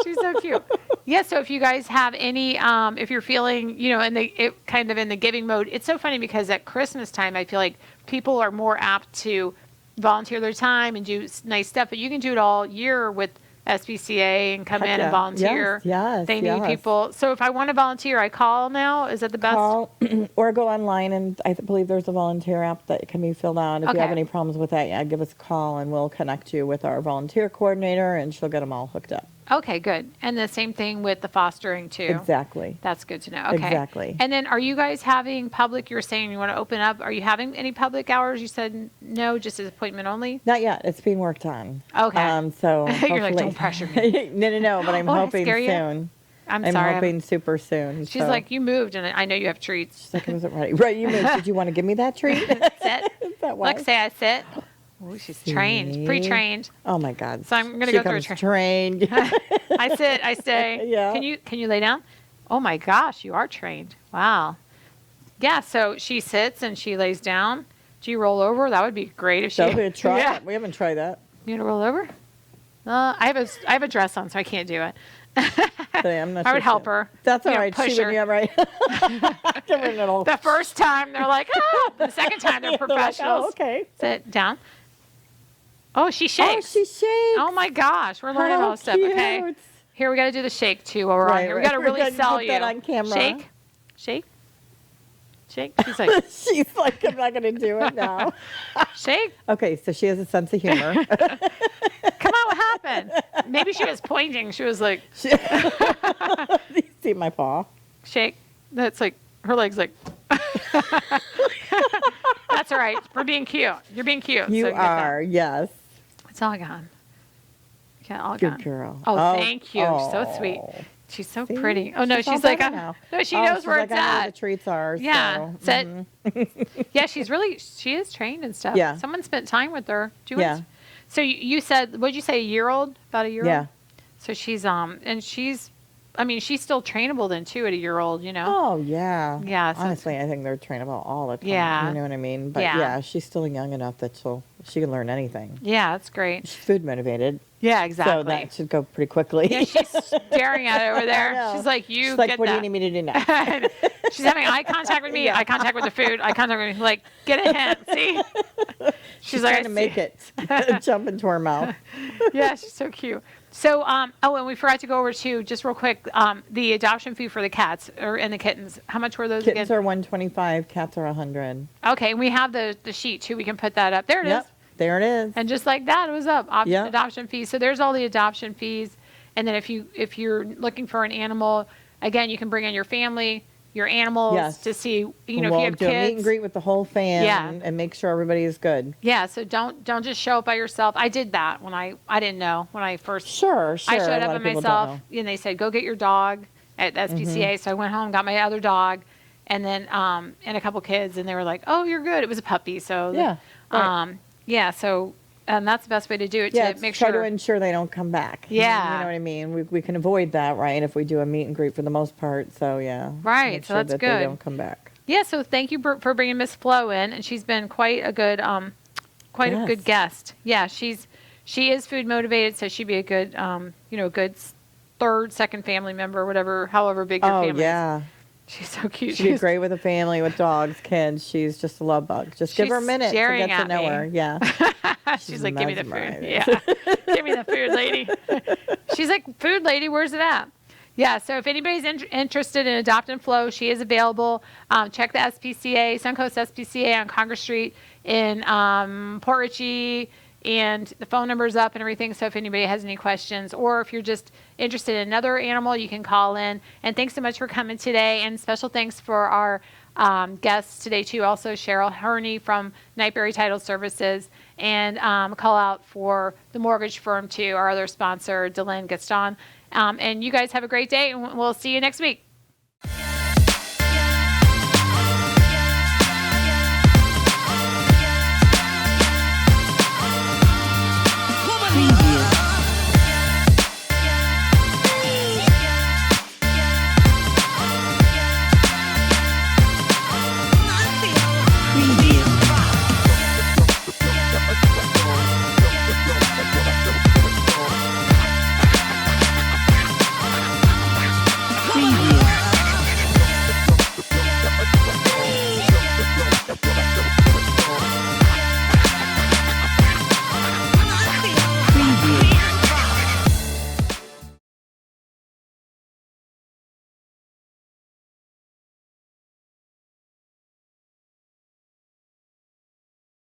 she's so cute. Yeah. So if you guys have any, if you're feeling, in the giving mode, it's so funny because at Christmas time, I feel like people are more apt to volunteer their time and do nice stuff, but you can do it all year with SPCA and come in and volunteer. Yes. They need people. So if I want to volunteer, I call now. Is that the best? Call or go online, and I believe there's a volunteer app that can be filled out. If you have any problems with that, give us a call, and we'll connect you with our volunteer coordinator, and she'll get them all hooked up. Okay, good. And the same thing with the fostering too. Exactly. That's good to know. Okay. Exactly. And then are you guys having public, you're saying you want to open up, are you having any public hours? You said no, just as appointment only? Not yet. It's being worked on. Okay. So you're like, don't pressure me. No, but I'm hoping soon. I'm hoping super soon. She's like, you moved, and I know you have treats. She's like, I wasn't ready. Right, you moved. Did you want to give me that treat? Sit. Look, say I sit. Oh, she's trained, pre-trained. Oh my God! So I'm gonna go through a trained. I sit, I stay. Yeah. Can you lay down? Oh my gosh, you are trained. Wow. Yeah. So she sits and she lays down. Do you roll over? That would be great if she. That would be a try. Yeah. We haven't tried that. You gonna roll over? I have a dress on, so I can't do it. I'm not I would help her. That's all right. Push her. Yeah, right. The first time they're like, oh. The second time they're professionals. Like, oh, okay. Sit down. Oh, she shakes. Oh my gosh, we're learning all this stuff. Okay. Here we got to do the shake too while we're on here. We got to really sell you. That on camera. Shake. She's like. She's like, I'm not going to do it now. Shake. Okay, so she has a sense of humor. Come on, what happened? Maybe she was pointing. She was like. You see my paw? Shake. That's like her legs like. That's all right. We're being cute. You're being cute. You are, yes. It's all gone. Yeah, all Good gone. girl. Oh, thank you. So sweet. She's so See? pretty. Oh no, all she's like, better now. no, she Oh, knows she's where like, it's I know where at. the treats are. Yeah. So, Yeah, she is trained and stuff. Yeah. Someone spent time with her. Do you Yeah. want so you said, what'd you say, a year old? About a year Yeah. old? So she's, and she's, I mean, she's still trainable then too at a year old, you know? Oh yeah. Yeah, so- Honestly, I think they're trainable all the time. Yeah. You know what I mean? But Yeah. yeah, she's still young enough that she can learn anything. Yeah, that's great. She's food motivated. Yeah, exactly. So that should go pretty quickly. Yeah, she's staring at it over I there. know. She's like, She's get like, what do that. you need me to do now? She's having eye contact with me, eye contact with the food, eye contact with me. Like, get a hint, see? She's like, trying to make it jump into her mouth. Yeah, she's so cute. So, and we forgot to go over too, just real quick, the adoption fee for the cats and the kittens. How much were those Kittens again? are 125, cats are 100. Okay, and we have the sheet too. We can put that up. There it is. Yep, there it is. And just like that, it was up. Yep. Adoption fees. So there's all the adoption fees. And then if you're looking for an animal, again, you can bring in your family, your animals Yes. to see, you know, We'll if you have do a meet and kids. greet with the whole fam Yeah. and make sure everybody is good. Yeah, so don't just show up by yourself. I did that when I didn't know when I first Sure. I showed a up lot by of people don't myself know. and they said, go get your dog at the SPCA. So I went home, got my other dog, and then and a couple kids, and they were like, oh, you're good. It was a puppy. So Yeah, right. yeah, so that's the best way to do it, Yeah, to make try sure. to ensure they don't come back. Yeah. You know what I mean? We can avoid that, right, if we do a meet and greet for the most part. So, yeah. Right, Make so sure that's that good. they don't come back. Yeah, so thank you for bringing Miss Flo in, and she's been quite a good a good Yes. guest. Yeah, she is food motivated, so she'd be a good good third, second family member, whatever, however big your Oh, family is. yeah. She's so cute. She'd be great with a family, with dogs, kids. She's just a love bug. Just give her a She's minute to staring get to at know me. her. Yeah. She's like, give me the food. mesmerized. Yeah, give me the food, lady. She's like, food lady, where's it at? Yeah, so if anybody's interested in adopting Flo, she is available. Check the SPCA, Suncoast SPCA on Congress Street in Port Richey, and the phone number's up and everything. So if anybody has any questions, or if you're just interested in another animal, you can call in. And thanks so much for coming today. And special thanks for our guests today too. Also Cheryl Herny from Nightberry Title Services, and call out for the mortgage firm too, our other sponsor, Dylan Gaston. And you guys have a great day, and we'll see you next week.